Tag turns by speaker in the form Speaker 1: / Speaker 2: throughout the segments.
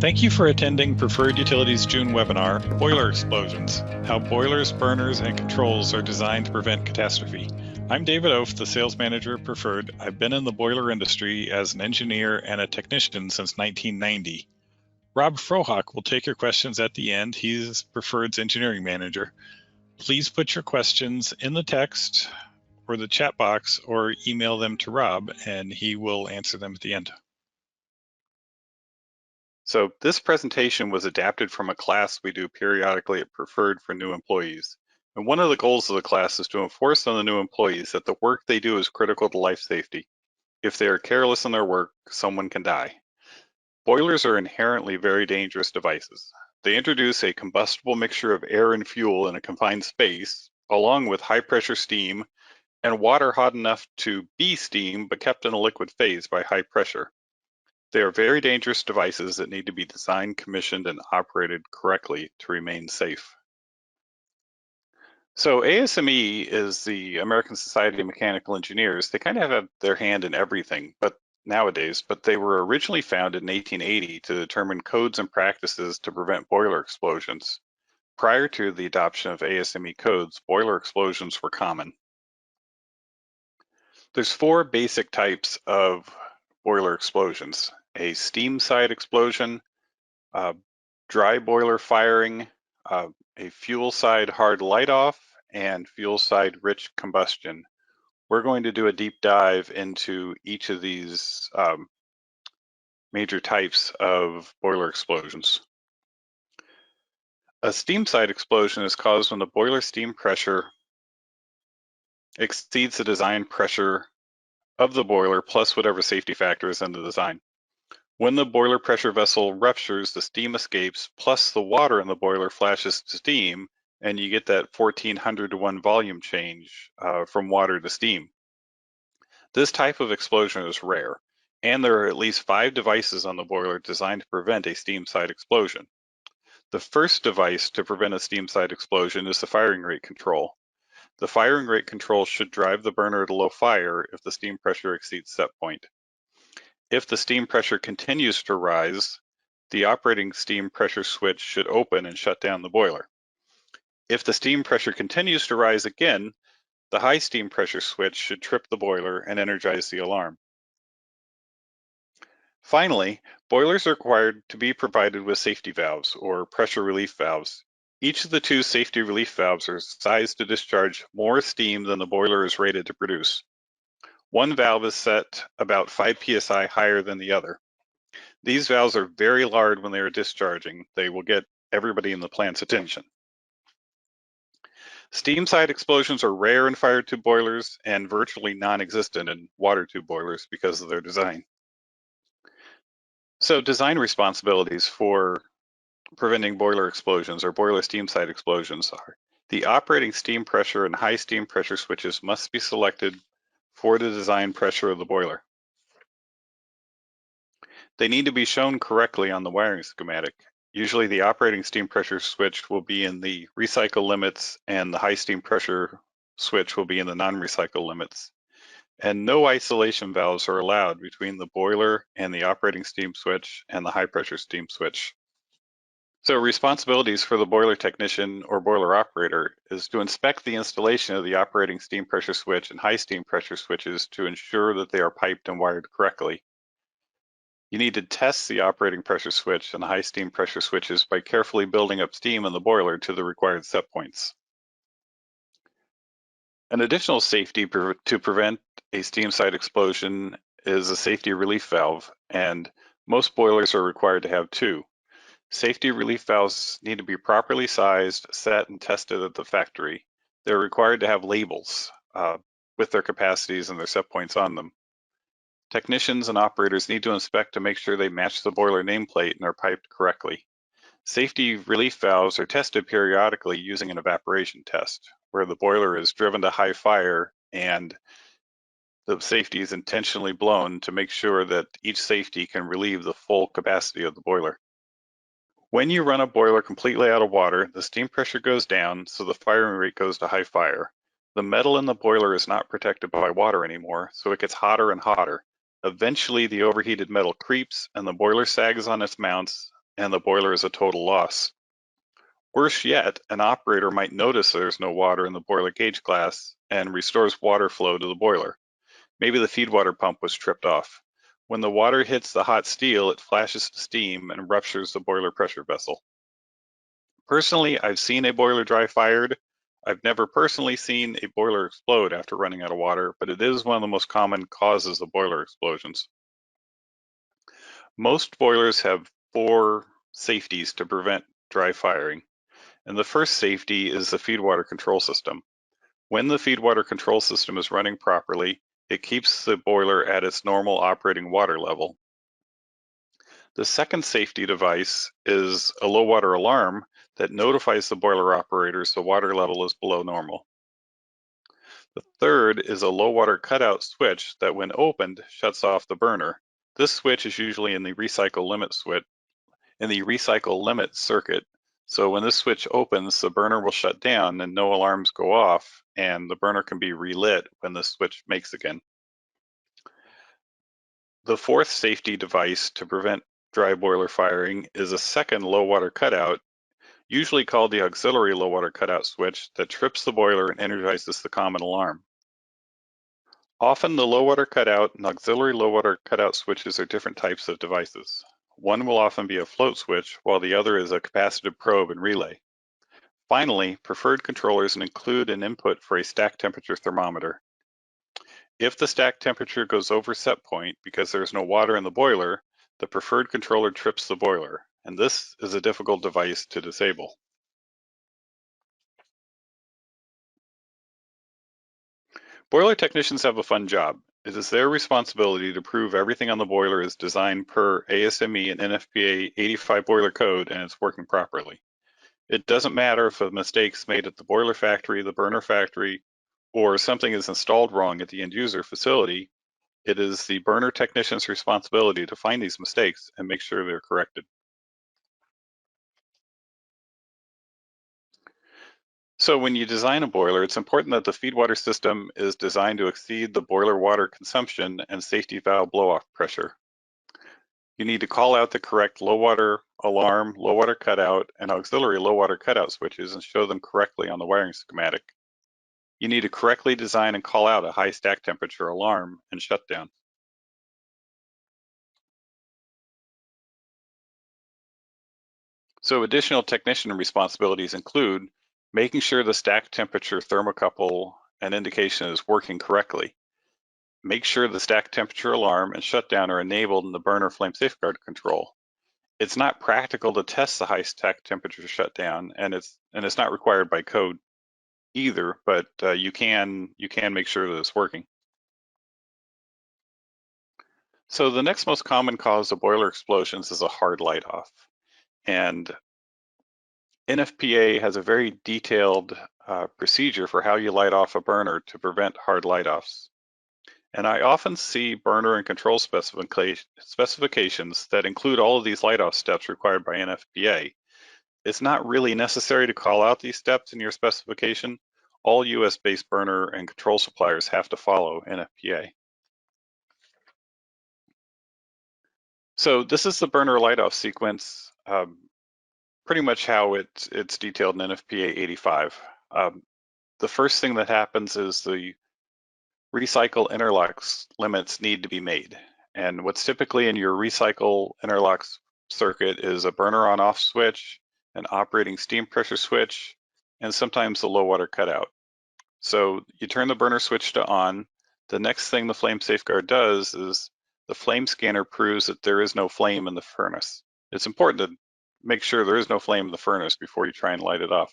Speaker 1: Thank you for attending Preferred Utilities June webinar, Boiler Explosions, How Boilers, Burners, and Controls are Designed to Prevent Catastrophe. I'm David Oaf, the Sales Manager at Preferred. I've been in the boiler industry as an engineer and a technician since 1990. Rob Frohock will take your questions at the end. He's Preferred's Engineering Manager. Please put your questions in the text or the chat box or email them to Rob and he will answer them at the end. So this presentation was adapted from a class we do periodically at Preferred for new employees. And one of the goals of the class is to enforce on the new employees that the work they do is critical to life safety. If they are careless in their work, someone can die. Boilers are inherently very dangerous devices. They introduce a combustible mixture of air and fuel in a confined space, along with high pressure steam and water hot enough to be steam but kept in a liquid phase by high pressure. They are very dangerous devices that need to be designed, commissioned, and operated correctly to remain safe. So ASME is the American Society of Mechanical Engineers. They kind of have their hand in everything, but they were originally founded in 1880 to determine codes and practices to prevent boiler explosions. Prior to the adoption of ASME codes, boiler explosions were common. There's four basic types of boiler explosions: a steam side explosion, dry boiler firing, a fuel side hard light off, and fuel side rich combustion. We're going to do a deep dive into each of these major types of boiler explosions. A steam side explosion is caused when the boiler steam pressure exceeds the design pressure of the boiler plus whatever safety factor is in the design. When the boiler pressure vessel ruptures, the steam escapes, plus the water in the boiler flashes to steam, and you get that 1400 to 1 volume change from water to steam. This type of explosion is rare, and there are at least 5 devices on the boiler designed to prevent a steam side explosion. The first device to prevent a steam side explosion is the firing rate control. The firing rate control should drive the burner to low fire if the steam pressure exceeds set point. If the steam pressure continues to rise, the operating steam pressure switch should open and shut down the boiler. If the steam pressure continues to rise again, the high steam pressure switch should trip the boiler and energize the alarm. Finally, boilers are required to be provided with safety valves or pressure relief valves. Each of the 2 safety relief valves are sized to discharge more steam than the boiler is rated to produce. One valve is set about 5 psi higher than the other. These valves are very large when they are discharging. They will get everybody in the plant's attention. Steam side explosions are rare in fire tube boilers and virtually non-existent in water tube boilers because of their design. So design responsibilities for preventing boiler explosions or boiler steam side explosions are: the operating steam pressure and high steam pressure switches must be selected for the design pressure of the boiler. They need to be shown correctly on the wiring schematic. Usually the operating steam pressure switch will be in the recycle limits and the high steam pressure switch will be in the non-recycle limits. And no isolation valves are allowed between the boiler and the operating steam switch and the high pressure steam switch. So responsibilities for the boiler technician or boiler operator is to inspect the installation of the operating steam pressure switch and high steam pressure switches to ensure that they are piped and wired correctly. You need to test the operating pressure switch and the high steam pressure switches by carefully building up steam in the boiler to the required set points. An additional safety to prevent a steam side explosion is a safety relief valve, and most boilers are required to have 2. Safety relief valves need to be properly sized, set, and tested at the factory. They're required to have labels with their capacities and their set points on them. Technicians and operators need to inspect to make sure they match the boiler nameplate and are piped correctly. Safety relief valves are tested periodically using an evaporation test, where the boiler is driven to high fire and the safety is intentionally blown to make sure that each safety can relieve the full capacity of the boiler. When you run a boiler completely out of water, the steam pressure goes down, so the firing rate goes to high fire. The metal in the boiler is not protected by water anymore, so it gets hotter and hotter. Eventually, the overheated metal creeps and the boiler sags on its mounts, and the boiler is a total loss. Worse yet, an operator might notice there's no water in the boiler gauge glass and restores water flow to the boiler. Maybe the feed water pump was tripped off. When the water hits the hot steel, it flashes to steam and ruptures the boiler pressure vessel. Personally, I've seen a boiler dry fired. I've never personally seen a boiler explode after running out of water, but it is one of the most common causes of boiler explosions. Most boilers have 4 safeties to prevent dry firing, and the first safety is the feed water control system. When the feed water control system is running properly, it keeps the boiler at its normal operating water level. The second safety device is a low water alarm that notifies the boiler operators the water level is below normal. The third is a low water cutout switch that, when opened, shuts off the burner. This switch is usually in the recycle limit circuit. So when this switch opens, the burner will shut down and no alarms go off, and the burner can be relit when the switch makes again. The fourth safety device to prevent dry boiler firing is a second low water cutout, usually called the auxiliary low water cutout switch, that trips the boiler and energizes the common alarm. Often the low water cutout and auxiliary low water cutout switches are different types of devices. One will often be a float switch, while the other is a capacitive probe and relay. Finally, preferred controllers include an input for a stack temperature thermometer. If the stack temperature goes over set point because there's no water in the boiler, the preferred controller trips the boiler, and this is a difficult device to disable. Boiler technicians have a fun job. It is their responsibility to prove everything on the boiler is designed per ASME and NFPA 85 boiler code and it's working properly. It doesn't matter if a mistake's made at the boiler factory, the burner factory, or something is installed wrong at the end user facility. It is the burner technician's responsibility to find these mistakes and make sure they're corrected. So when you design a boiler, it's important that the feed water system is designed to exceed the boiler water consumption and safety valve blow-off pressure. You need to call out the correct low water alarm, low water cutout, and auxiliary low water cutout switches and show them correctly on the wiring schematic. You need to correctly design and call out a high stack temperature alarm and shutdown. So additional technician responsibilities include making sure the stack temperature thermocouple and indication is working correctly. Make sure the stack temperature alarm and shutdown are enabled in the burner flame safeguard control. It's not practical to test the high stack temperature shutdown, and it's not required by code either, but you can make sure that it's working. So the next most common cause of boiler explosions is a hard light off. And NFPA has a very detailed procedure for how you light off a burner to prevent hard light offs. And I often see burner and control specifications that include all of these light off steps required by NFPA. It's not really necessary to call out these steps in your specification. All US-based burner and control suppliers have to follow NFPA. So this is the burner light off sequence, pretty much how it's detailed in NFPA 85. The first thing that happens is the recycle interlocks limits need to be made. And what's typically in your recycle interlocks circuit is a burner on off switch, an operating steam pressure switch, and sometimes the low water cutout. So you turn the burner switch to on. The next thing the flame safeguard does is the flame scanner proves that there is no flame in the furnace. It's important to make sure there is no flame in the furnace before you try and light it off.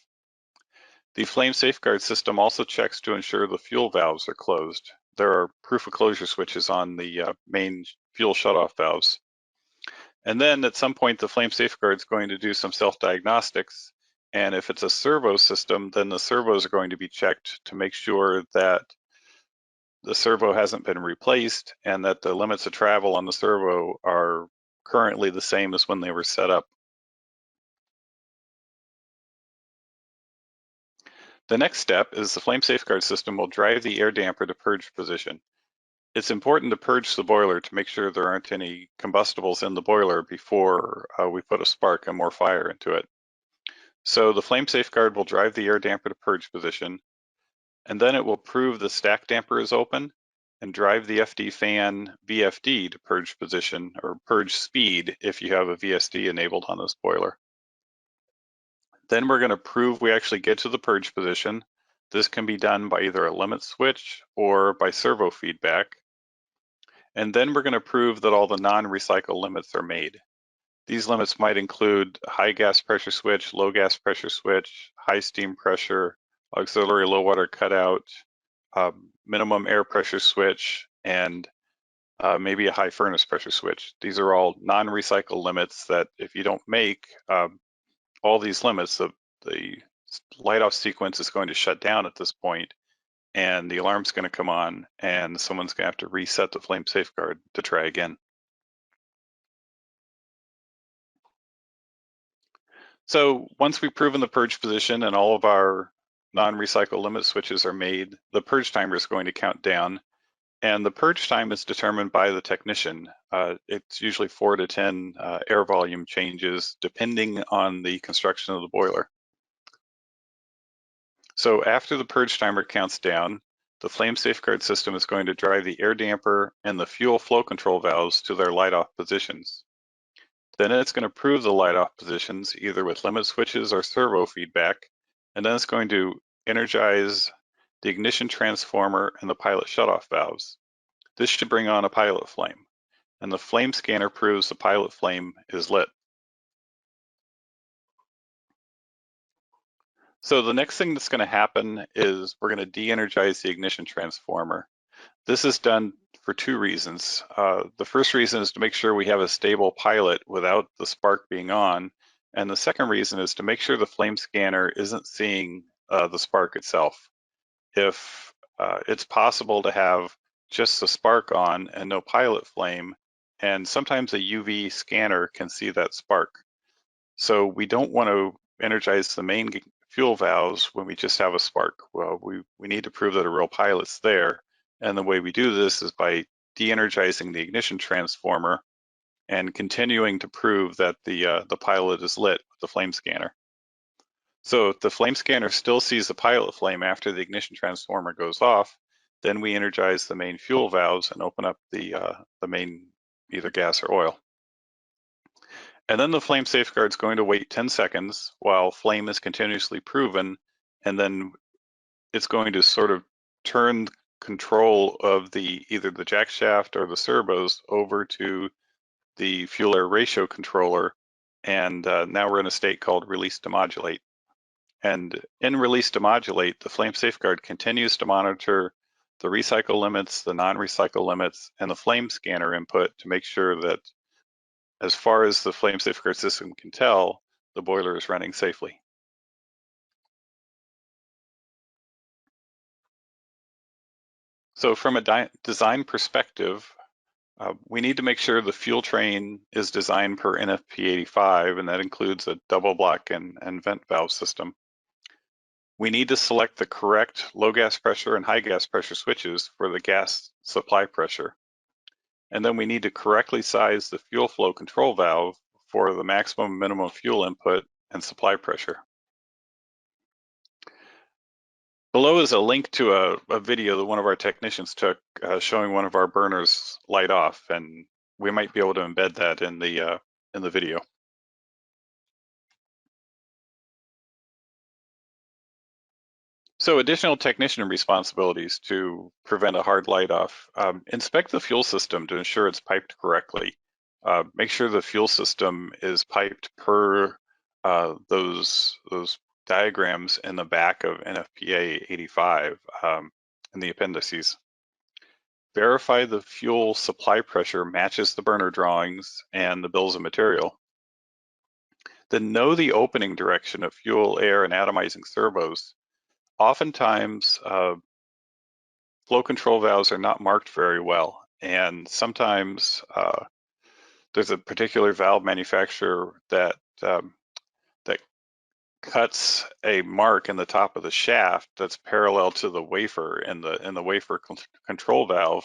Speaker 1: The flame safeguard system also checks to ensure the fuel valves are closed. There are proof of closure switches on the main fuel shutoff valves. And then at some point, the flame safeguard is going to do some self-diagnostics. And if it's a servo system, then the servos are going to be checked to make sure that the servo hasn't been replaced and that the limits of travel on the servo are currently the same as when they were set up. The next step is the flame safeguard system will drive the air damper to purge position. It's important to purge the boiler to make sure there aren't any combustibles in the boiler before we put a spark and more fire into it. So the flame safeguard will drive the air damper to purge position, and then it will prove the stack damper is open and drive the FD fan VFD to purge position or purge speed if you have a VSD enabled on this boiler. Then we're going to prove we actually get to the purge position. This can be done by either a limit switch or by servo feedback. And then we're going to prove that all the non-recycle limits are made. These limits might include high gas pressure switch, low gas pressure switch, high steam pressure, auxiliary low water cutout, minimum air pressure switch, and maybe a high furnace pressure switch. These are all non-recycle limits that if you don't make all these limits, the light off sequence is going to shut down at this point, and the alarm's going to come on, and someone's going to have to reset the flame safeguard to try again. So once we've proven the purge position and all of our non-recycle limit switches are made, the purge timer is going to count down. And the purge time is determined by the technician. It's usually 4 to 10 air volume changes depending on the construction of the boiler. So after the purge timer counts down, the flame safeguard system is going to drive the air damper and the fuel flow control valves to their light off positions. Then it's going to prove the light off positions either with limit switches or servo feedback, and then it's going to energize the ignition transformer and the pilot shutoff valves. This should bring on a pilot flame, and the flame scanner proves the pilot flame is lit. So the next thing that's going to happen is we're going to de-energize the ignition transformer. This is done for two reasons. The first reason is to make sure we have a stable pilot without the spark being on. And the second reason is to make sure the flame scanner isn't seeing the spark itself. If it's possible to have just the spark on and no pilot flame, and sometimes a UV scanner can see that spark. So we don't want to energize the main fuel valves when we just have a spark. Well, we need to prove that a real pilot's there. And the way we do this is by de-energizing the ignition transformer and continuing to prove that the pilot is lit with the flame scanner. So if the flame scanner still sees the pilot flame after the ignition transformer goes off, then we energize the main fuel valves and open up the main either gas or oil. And then the flame safeguard is going to wait 10 seconds while flame is continuously proven, and then it's going to sort of turn control of either the jack shaft or the servos over to the fuel air ratio controller. And now we're in a state called release to modulate. And in release to modulate, the flame safeguard continues to monitor the recycle limits, the non-recycle limits, and the flame scanner input to make sure that as far as the flame safeguard system can tell, the boiler is running safely. So from a design perspective, we need to make sure the fuel train is designed per NFP 85, and that includes a double block and vent valve system. We need to select the correct low gas pressure and high gas pressure switches for the gas supply pressure. And then we need to correctly size the fuel flow control valve for the maximum and minimum fuel input and supply pressure. Below is a link to a video that one of our technicians took showing one of our burners light off, and we might be able to embed that in the video. So additional technician responsibilities to prevent a hard light off. Inspect the fuel system to ensure it's piped correctly. Make sure the fuel system is piped per those diagrams in the back of NFPA 85 in the appendices. Verify the fuel supply pressure matches the burner drawings and the bills of material. Then know the opening direction of fuel, air, and atomizing servos. Oftentimes, flow control valves are not marked very well, and sometimes there's a particular valve manufacturer that cuts a mark in the top of the shaft that's parallel to the wafer in the wafer control valve,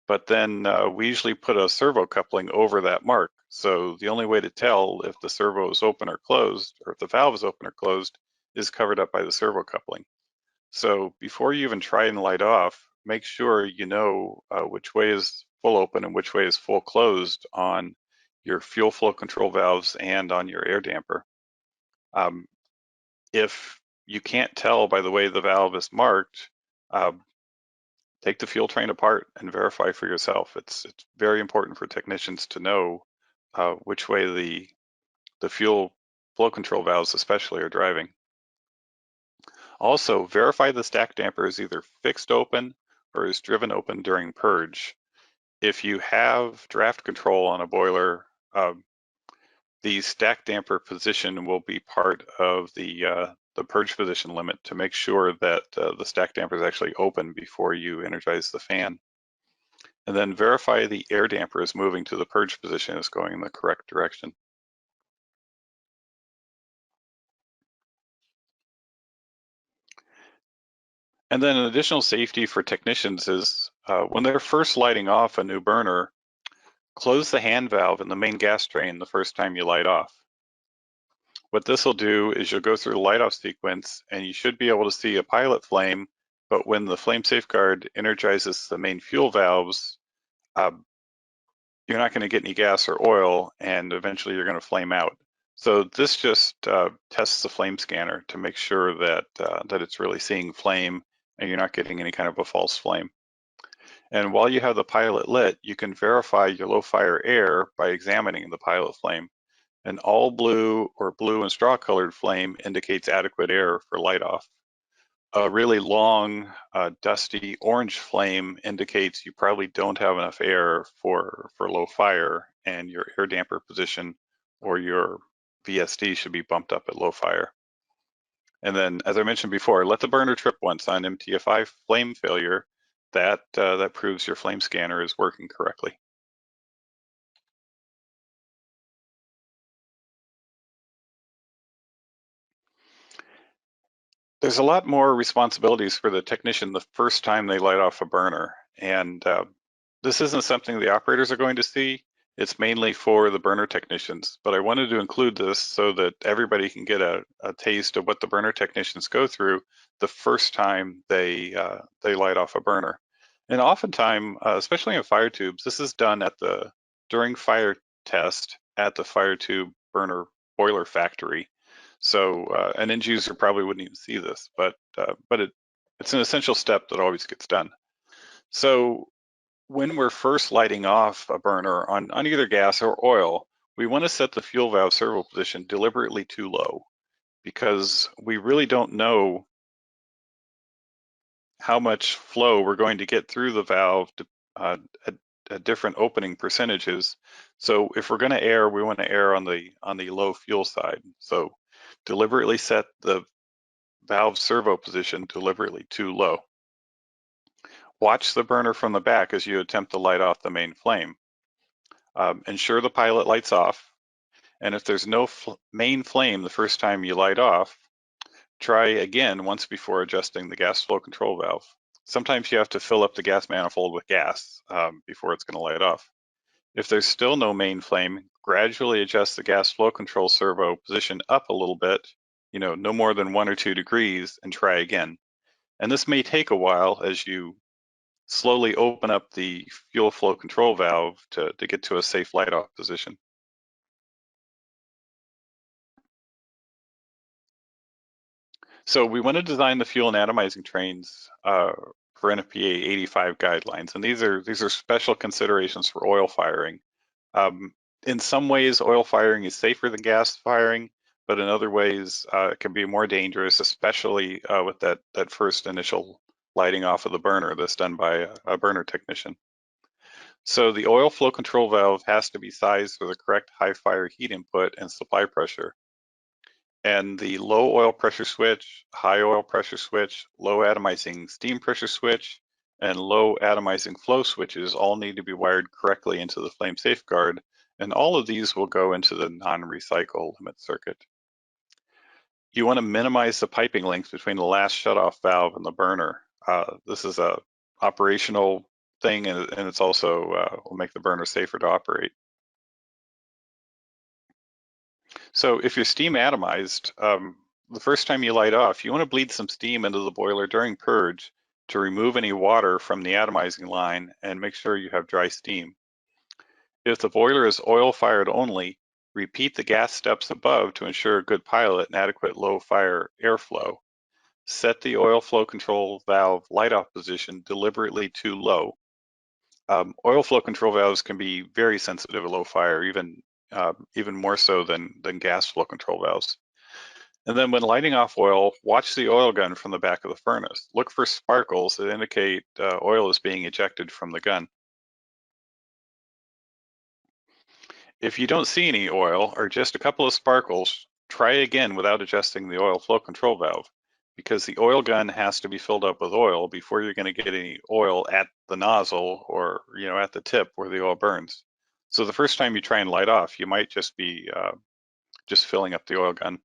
Speaker 1: but then we usually put a servo coupling over that mark. So the only way to tell if the servo is open or closed, or if the valve is open or closed, is covered up by the servo coupling. So before you even try and light off, make sure you know which way is full open and which way is full closed on your fuel flow control valves and on your air damper. Um, if you can't tell by the way the valve is marked, uh, take the fuel train apart and verify for yourself. It's very important for technicians to know which way the fuel flow control valves especially are driving. Also, verify the stack damper is either fixed open or is driven open during purge. If you have draft control on a boiler, the stack damper position will be part of the purge position limit to make sure that the stack damper is actually open before you energize the fan. And then verify the air damper is moving to the purge position, is going in the correct direction. And then an additional safety for technicians is when they're first lighting off a new burner, close the hand valve in the main gas drain the first time you light off. What this will do is you'll go through the light off sequence and you should be able to see a pilot flame, but when the flame safeguard energizes the main fuel valves, uh, you're not going to get any gas or oil, and eventually you're going to flame out. So this just tests the flame scanner to make sure that that it's really seeing flame and you're not getting any kind of a false flame. And while you have the pilot lit, you can verify your low fire air by examining the pilot flame. An all blue or blue and straw colored flame indicates adequate air for light off. A really long, dusty orange flame indicates you probably don't have enough air for low fire, and your air damper position or your VSD should be bumped up at low fire. And then, as I mentioned before, let the burner trip once on MTFI flame failure. That proves your flame scanner is working correctly. There's a lot more responsibilities for the technician the first time they light off a burner. And this isn't something the operators are going to see. It's mainly for the burner technicians. But I wanted to include this so that everybody can get a taste of what the burner technicians go through the first time they light off a burner. And oftentimes, especially in fire tubes, this is done during fire test at the fire tube burner boiler factory. So an end user probably wouldn't even see this, but it's an essential step that always gets done. So when we're first lighting off a burner on either gas or oil, we want to set the fuel valve servo position deliberately too low, because we really don't know how much flow we're going to get through the valve at different opening percentages. So if we're going to air, we want to air on the low fuel side. So deliberately set the valve servo position deliberately too low. Watch the burner from the back as you attempt to light off the main flame. Ensure the pilot lights off, and if there's no main flame the first time you light off, try again once before adjusting the gas flow control valve. Sometimes you have to fill up the gas manifold with gas before it's going to light off. If there's still no main flame, gradually adjust the gas flow control servo position up a little bit, no more than 1 or 2 degrees, and try again. And this may take a while as you slowly open up the fuel flow control valve to get to a safe light off position. So we want to design the fuel and atomizing trains for NFPA 85 guidelines, and these are special considerations for oil firing. In some ways, oil firing is safer than gas firing, but in other ways, it can be more dangerous, especially with that first initial lighting off of the burner that's done by a burner technician. So the oil flow control valve has to be sized for the correct high fire heat input and supply pressure. And the low oil pressure switch, high oil pressure switch, low atomizing steam pressure switch, and low atomizing flow switches all need to be wired correctly into the flame safeguard, and all of these will go into the non-recycle limit circuit. You want to minimize the piping length between the last shutoff valve and the burner. This is a operational thing, and it's also will make the burner safer to operate. So if you're steam atomized, the first time you light off, you want to bleed some steam into the boiler during purge to remove any water from the atomizing line and make sure you have dry steam. If the boiler is oil fired only, repeat the gas steps above to ensure a good pilot and adequate low fire airflow. Set the oil flow control valve light off position deliberately too low. Oil flow control valves can be very sensitive to low fire, even more so than gas flow control valves. And then when lighting off oil, watch the oil gun from the back of the furnace. Look for sparkles that indicate oil is being ejected from the gun. If you don't see any oil or just a couple of sparkles, try again without adjusting the oil flow control valve, because the oil gun has to be filled up with oil before you're going to get any oil at the nozzle or at the tip where the oil burns. So the first time you try and light off, you might just be just filling up the oil gun.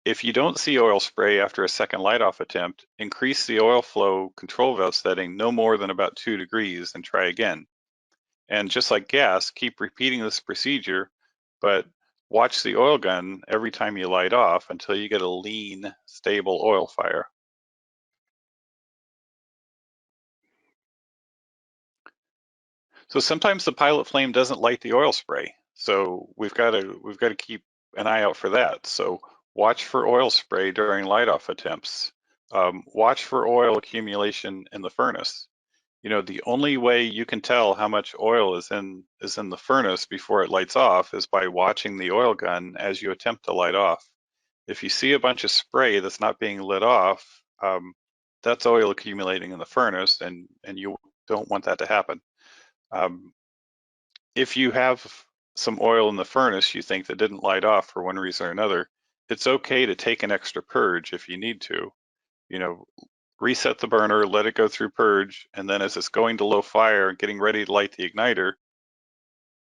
Speaker 1: If you don't see oil spray after a second light off attempt, increase the oil flow control valve setting no more than about 2 degrees and try again. And just like gas, keep repeating this procedure, but watch the oil gun every time you light off until you get a lean, stable oil fire. So sometimes the pilot flame doesn't light the oil spray. So we've got to keep an eye out for that. So watch for oil spray during light off attempts. Watch for oil accumulation in the furnace. The only way you can tell how much oil is in the furnace before it lights off is by watching the oil gun as you attempt to light off. If you see a bunch of spray that's not being lit off, that's oil accumulating in the furnace, and you don't want that to happen. Um, if you have some oil in the furnace you think that didn't light off for one reason or another, it's okay to take an extra purge if you need to. You know, reset the burner, let it go through purge, and then as it's going to low fire and getting ready to light the igniter,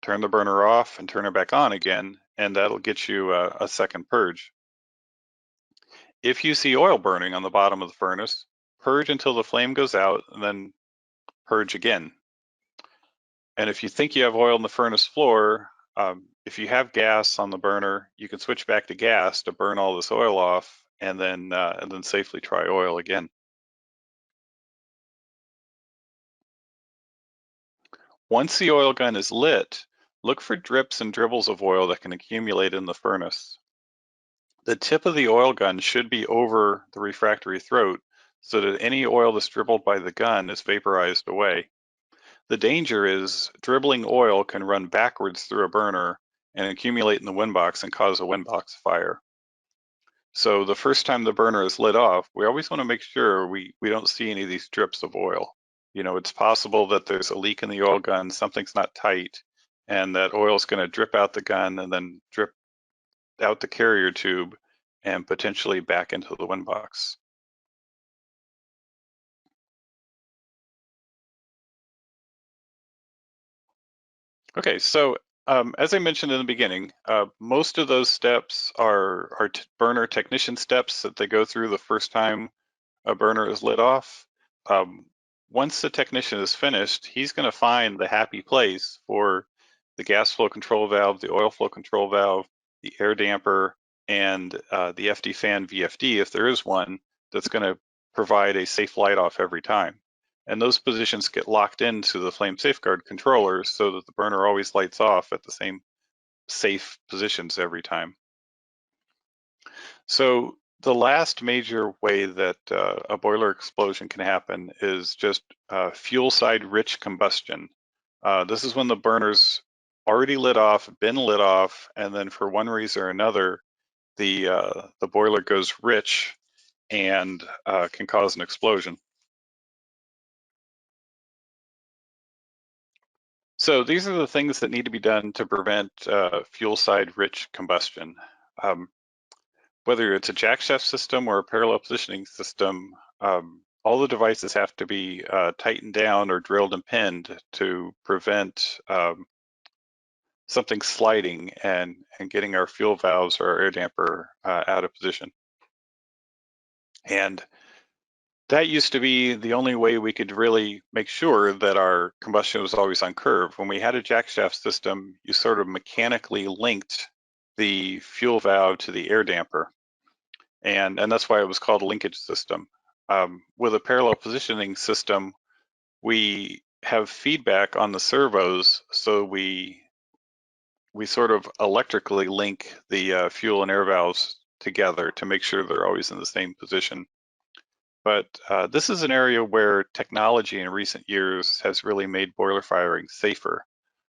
Speaker 1: turn the burner off and turn it back on again, and that'll get you a second purge. If you see oil burning on the bottom of the furnace, purge until the flame goes out and then purge again. And if you think you have oil in the furnace floor, if you have gas on the burner, you can switch back to gas to burn all this oil off and then safely try oil again. Once the oil gun is lit, look for drips and dribbles of oil that can accumulate in the furnace. The tip of the oil gun should be over the refractory throat so that any oil that's dribbled by the gun is vaporized away. The danger is dribbling oil can run backwards through a burner and accumulate in the windbox and cause a windbox fire. So the first time the burner is lit off, we always want to make sure we don't see any of these drips of oil. It's possible that there's a leak in the oil gun, something's not tight, and that oil is going to drip out the gun and then drip out the carrier tube and potentially back into the windbox. Okay, so as I mentioned in the beginning, most of those steps are burner technician steps that they go through the first time a burner is lit off. Um, Once the technician is finished, he's going to find the happy place for the gas flow control valve, the oil flow control valve, the air damper, and the FD fan VFD, if there is one, that's going to provide a safe light off every time. And those positions get locked into the flame safeguard controller so that the burner always lights off at the same safe positions every time. So the last major way that a boiler explosion can happen is just fuel side rich combustion. This is when the burner's already lit off, been lit off, and then for one reason or another, the boiler goes rich and can cause an explosion. So these are the things that need to be done to prevent fuel side rich combustion. Um, Whether it's a jackshaft system or a parallel positioning system, all the devices have to be tightened down or drilled and pinned to prevent something sliding and getting our fuel valves or our air damper out of position. And That used to be the only way we could really make sure that our combustion was always on curve. When we had a jackshaft system, you sort of mechanically linked the fuel valve to the air damper. And that's why it was called a linkage system. With a parallel positioning system, we have feedback on the servos, so we sort of electrically link the fuel and air valves together to make sure they're always in the same position. But this is an area where technology in recent years has really made boiler firing safer.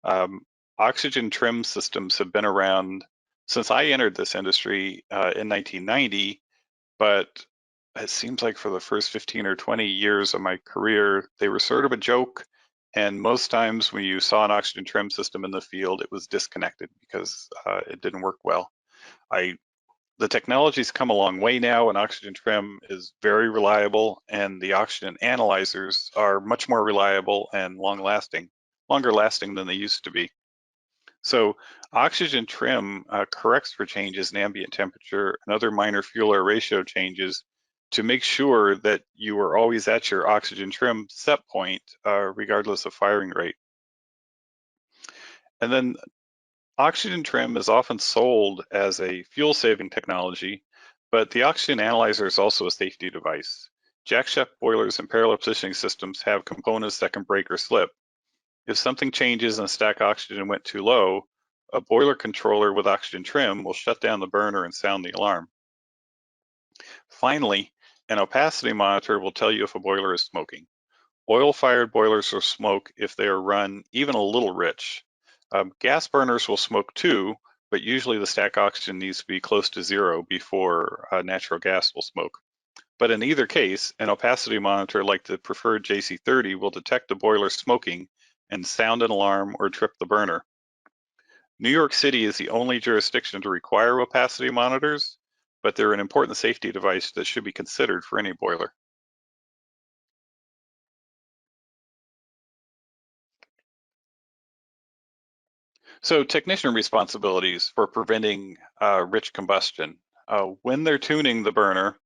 Speaker 1: Um, Oxygen trim systems have been around since I entered this industry in 1990, but it seems like for the first 15 or 20 years of my career, they were sort of a joke. And most times when you saw an oxygen trim system in the field, it was disconnected because it didn't work well. The technology's come a long way now, and oxygen trim is very reliable, and the oxygen analyzers are much more reliable and longer lasting than they used to be. So oxygen trim corrects for changes in ambient temperature and other minor fuel air ratio changes to make sure that you are always at your oxygen trim set point, regardless of firing rate. And then oxygen trim is often sold as a fuel saving technology, but the oxygen analyzer is also a safety device. Jackshaft boilers and parallel positioning systems have components that can break or slip. If something changes and stack oxygen went too low, a boiler controller with oxygen trim will shut down the burner and sound the alarm. Finally, an opacity monitor will tell you if a boiler is smoking. Oil-fired boilers will smoke if they are run even a little rich. Gas burners will smoke too, but usually the stack oxygen needs to be close to zero before natural gas will smoke. But in either case, an opacity monitor like the preferred JC30 will detect the boiler smoking and sound an alarm or trip the burner. New York City is the only jurisdiction to require opacity monitors, but they're an important safety device that should be considered for any boiler. So technician responsibilities for preventing rich combustion. When they're tuning the burner,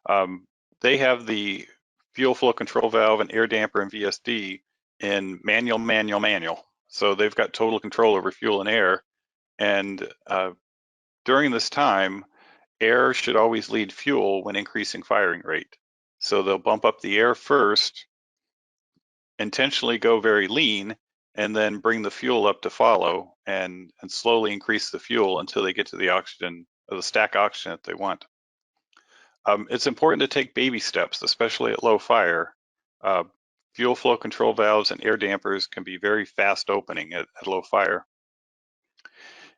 Speaker 1: um, they have the fuel flow control valve and air damper and VSD in manual. So they've got total control over fuel and air. And during this time, air should always lead fuel when increasing firing rate. So they'll bump up the air first, intentionally go very lean, and then bring the fuel up to follow and slowly increase the fuel until they get to the oxygen or the stack oxygen that they want. It's important to take baby steps, especially at low fire. Uh, Fuel flow control valves and air dampers can be very fast opening at low fire.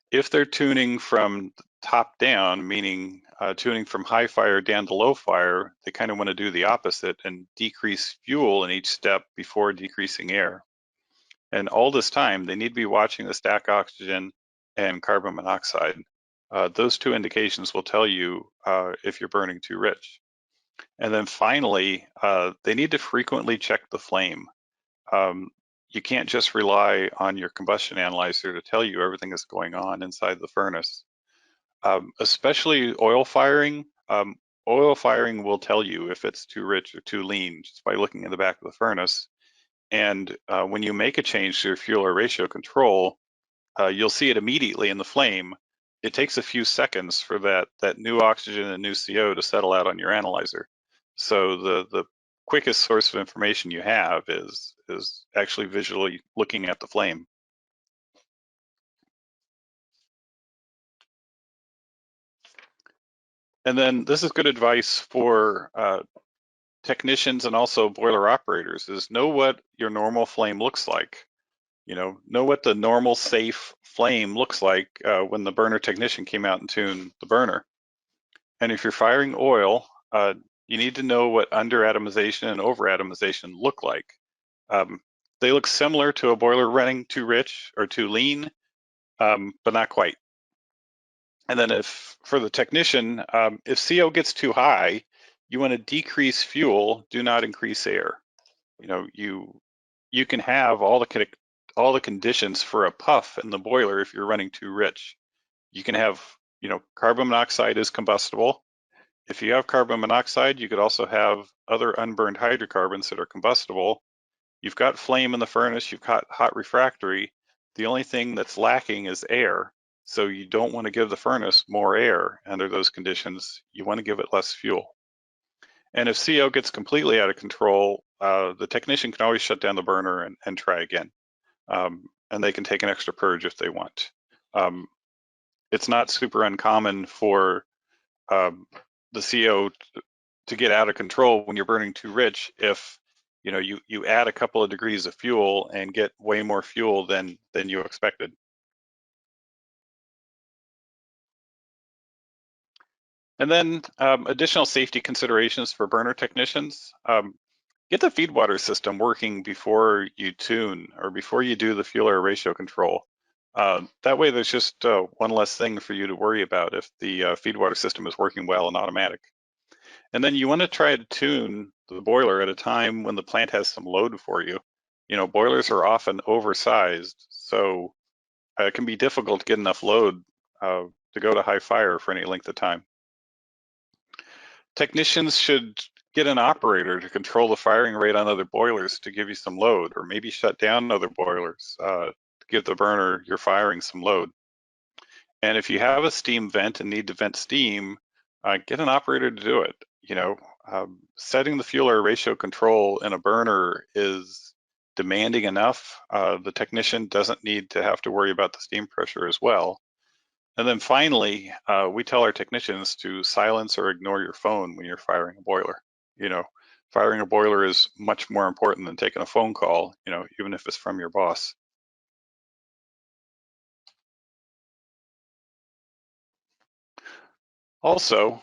Speaker 1: If they're tuning from top down, meaning tuning from high fire down to low fire, they kind of want to do the opposite and decrease fuel in each step before decreasing air. And all this time, they need to be watching the stack oxygen and carbon monoxide. Those two indications will tell you if you're burning too rich. And then finally, they need to frequently check the flame. Um, you can't just rely on your combustion analyzer to tell you everything that's going on inside the furnace. Especially oil firing. Oil firing will tell you if it's too rich or too lean just by looking in the back of the furnace. And when you make a change to your fuel or ratio control, you'll see it immediately in the flame. It takes a few seconds for that new oxygen and new CO to settle out on your analyzer. So the quickest source of information you have is actually visually looking at the flame. And then this is good advice for technicians and also boiler operators: is know what your normal flame looks like. Know what the normal safe flame looks like when the burner technician came out and tuned the burner. And if you're firing oil, you need to know what under-atomization and over-atomization look like. Um, they look similar to a boiler running too rich or too lean, but not quite. And then if for the technician, if CO gets too high, you want to decrease fuel, do not increase air. You can have all the conditions for a puff in the boiler if you're running too rich. You can have, carbon monoxide is combustible. If you have carbon monoxide, you could also have other unburned hydrocarbons that are combustible. You've got flame in the furnace, you've got hot refractory. The only thing that's lacking is air. So you don't want to give the furnace more air under those conditions. You want to give it less fuel. And if CO gets completely out of control, the technician can always shut down the burner and try again. And they can take an extra purge if they want. It's not super uncommon for the CO to get out of control when you're burning too rich if you add a couple of degrees of fuel and get way more fuel than you expected. And then additional safety considerations for burner technicians. Get the feed water system working before you tune or before you do the fuel air ratio control. That way there's just one less thing for you to worry about if the feed water system is working well and automatic. And then you want to try to tune the boiler at a time when the plant has some load for you. Boilers are often oversized, so it can be difficult to get enough load to go to high fire for any length of time. Technicians should get an operator to control the firing rate on other boilers to give you some load, or maybe shut down other boilers to give the burner you're firing some load. And if you have a steam vent and need to vent steam, get an operator to do it. Setting the fuel air ratio control in a burner is demanding enough. The technician doesn't need to have to worry about the steam pressure as well. And then finally, we tell our technicians to silence or ignore your phone when you're firing a boiler. Firing a boiler is much more important than taking a phone call, even if it's from your boss. Also,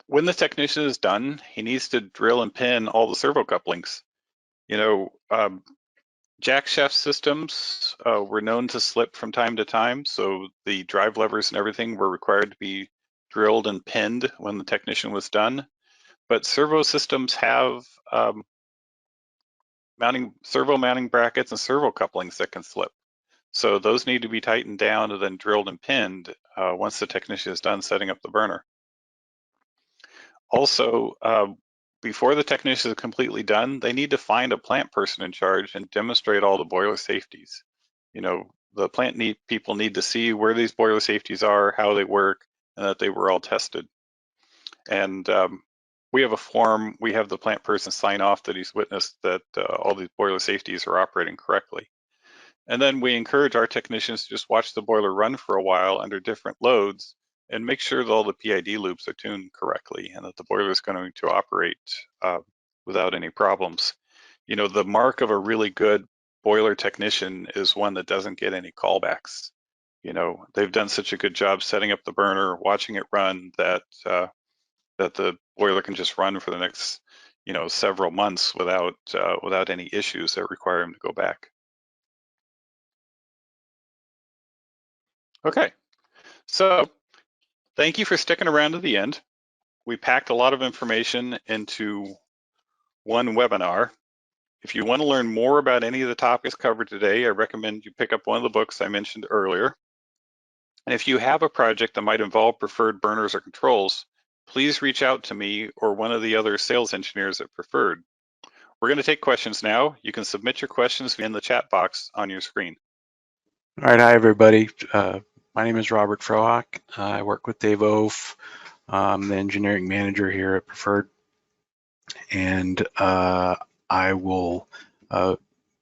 Speaker 1: when the technician is done, he needs to drill and pin all the servo couplings. Jack shaft systems were known to slip from time to time, so the drive levers and everything were required to be drilled and pinned when the technician was done. But servo systems have servo mounting brackets and servo couplings that can slip. So those need to be tightened down and then drilled and pinned once the technician is done setting up the burner. Also, before the technician is completely done, they need to find a plant person in charge and demonstrate all the boiler safeties. The plant people need to see where these boiler safeties are, how they work, and that they were all tested. And we have a form, we have the plant person sign off that he's witnessed that all these boiler safeties are operating correctly. And then we encourage our technicians to just watch the boiler run for a while under different loads and make sure that all the PID loops are tuned correctly and that the boiler is going to operate without any problems. The mark of a really good boiler technician is one that doesn't get any callbacks. They've done such a good job setting up the burner, watching it run, that the boiler can just run for the next, several months without any issues that require him to go back. Okay, so thank you for sticking around to the end. We packed a lot of information into one webinar. If you want to learn more about any of the topics covered today, I recommend you pick up one of the books I mentioned earlier. And if you have a project that might involve preferred burners or controls, please reach out to me or one of the other sales engineers at Preferred. We're going to take questions now. You can submit your questions in the chat box on your screen.
Speaker 2: All right, hi everybody. My name is Robert Frohock. I work with Dave Oaf. I'm the engineering manager here at Preferred, and I'm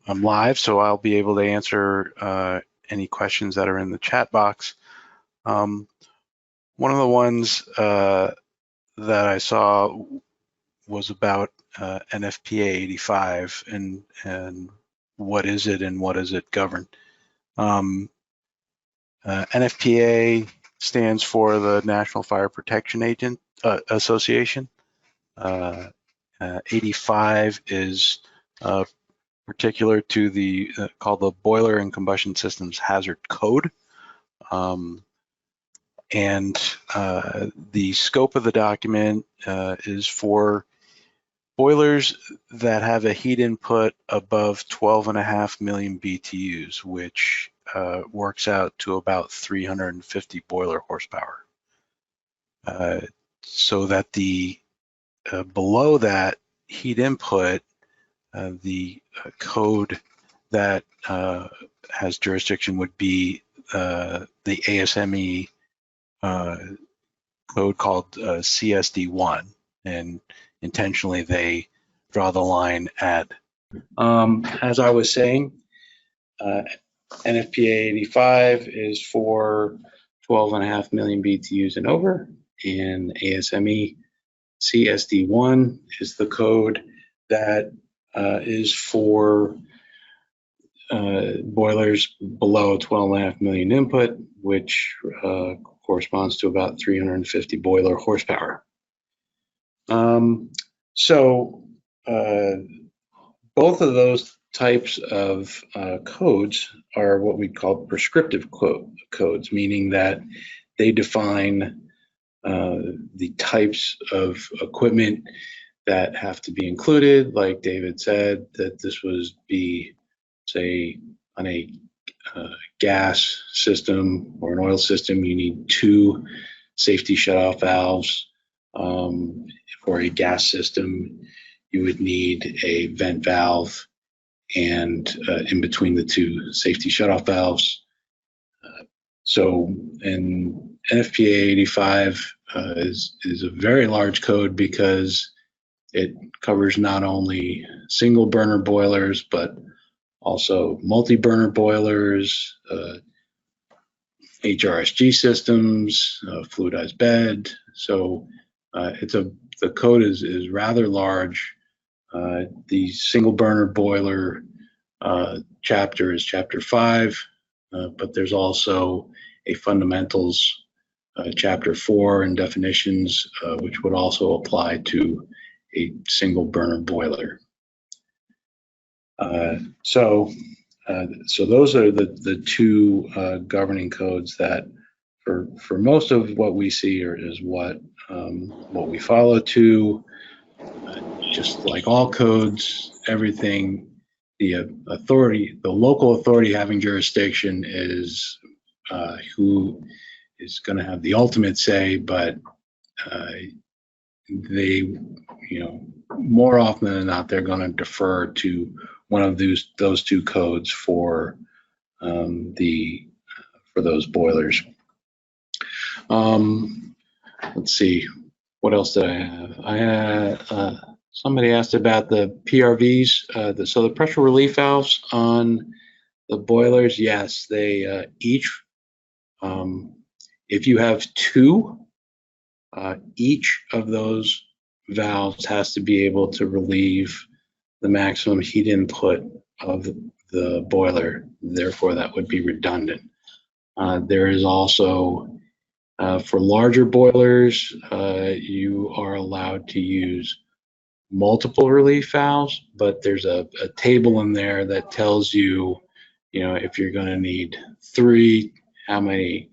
Speaker 2: live, so I'll be able to answer any questions that are in the chat box. One of the ones that I saw was about NFPA 85 and what is it and what does it govern. NFPA stands for the National Fire Protection Association. 85 is particular to the called the Boiler and Combustion Systems Hazard Code. And the scope of the document is for boilers that have a heat input above 12.5 million BTUs, which works out to about 350 boiler horsepower. so that the below that heat input, the code that has jurisdiction would be the ASME code called CSD1, and intentionally they draw the line at, as I was saying, NFPA 85 is for 12.5 million BTUs and over, and ASME CSD1 is the code that is for boilers below 12.5 million input, which corresponds to about 350 boiler horsepower. So both of those types of codes are what we call prescriptive codes, meaning that they define the types of equipment that have to be included. Like David said, that this would be, say, on a gas system or an oil system, you need 2 safety shutoff valves. For a gas system, you would need a vent valve and in between the 2 safety shutoff valves. So, and NFPA 85 is a very large code because it covers not only single burner boilers, but also multi-burner boilers, HRSG systems, fluidized bed. So the code is rather large. The single burner boiler chapter is chapter 5, but there's also a fundamentals chapter 4 and definitions, which would also apply to a single burner boiler. So those are the 2 governing codes that, for most of what we see, is what we follow to. Just like all codes, everything, the local authority having jurisdiction is who is going to have the ultimate say, but they, more often than not, they're going to defer to one of those 2 codes for those boilers. Let's see, what else did I have? I had somebody asked about the PRVs, so the pressure relief valves on the boilers. Yes, they each, if you have 2, each of those valves has to be able to relieve the maximum heat input of the boiler. Therefore, that would be redundant. There is also, for larger boilers, you are allowed to use multiple relief valves, but there's a table in there that tells you, if you're going to need 3, how many,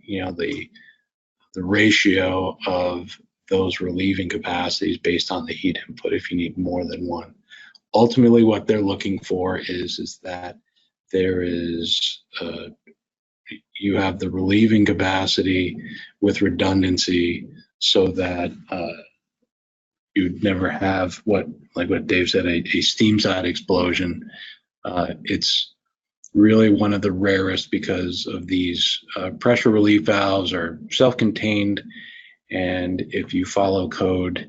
Speaker 2: the ratio of those relieving capacities based on the heat input if you need more than 1. Ultimately, what they're looking for is that there is you have the relieving capacity with redundancy, so that you'd never have like what Dave said, a steam side explosion. It's really one of the rarest because of these pressure relief valves are self-contained, and if you follow code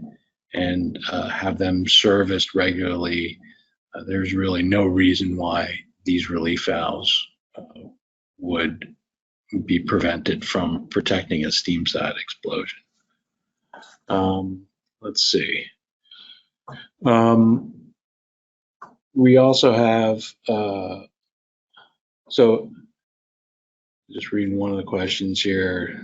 Speaker 2: and have them serviced regularly, there's really no reason why these relief valves would be prevented from protecting a steam side explosion. Let's see. We also have, so just reading one of the questions here.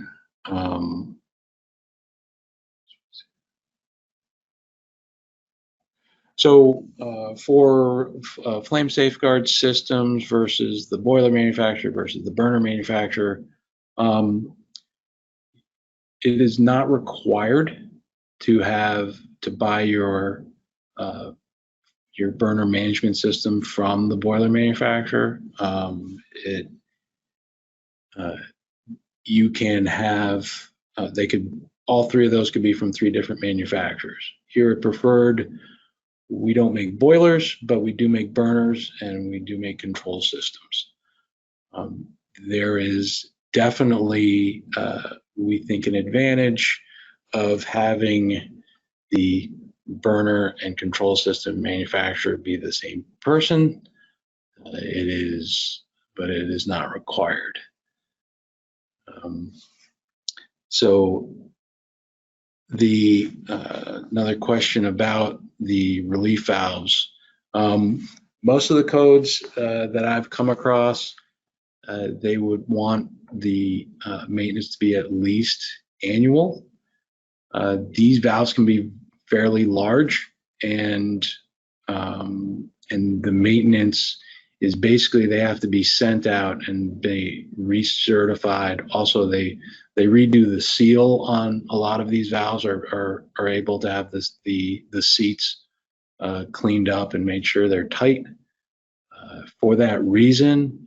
Speaker 2: So for flame safeguard systems versus the boiler manufacturer versus the burner manufacturer, it is not required to buy your burner management system from the boiler manufacturer. You can have, they could
Speaker 3: all three of those could be from three different manufacturers. Here at Preferred, we don't make boilers, but we do make burners and we do make control systems. There is definitely, we think, an advantage of having the burner and control system manufacturer be the same person. It is, but it is not required. So the another question about the relief valves. Most of the codes that I've come across, they would want the maintenance to be at least annual. These valves can be fairly large, and the maintenance is basically they have to be sent out and be recertified. Also, they redo the seal on a lot of these valves, are able to have the seats cleaned up and made sure they're tight. For that reason,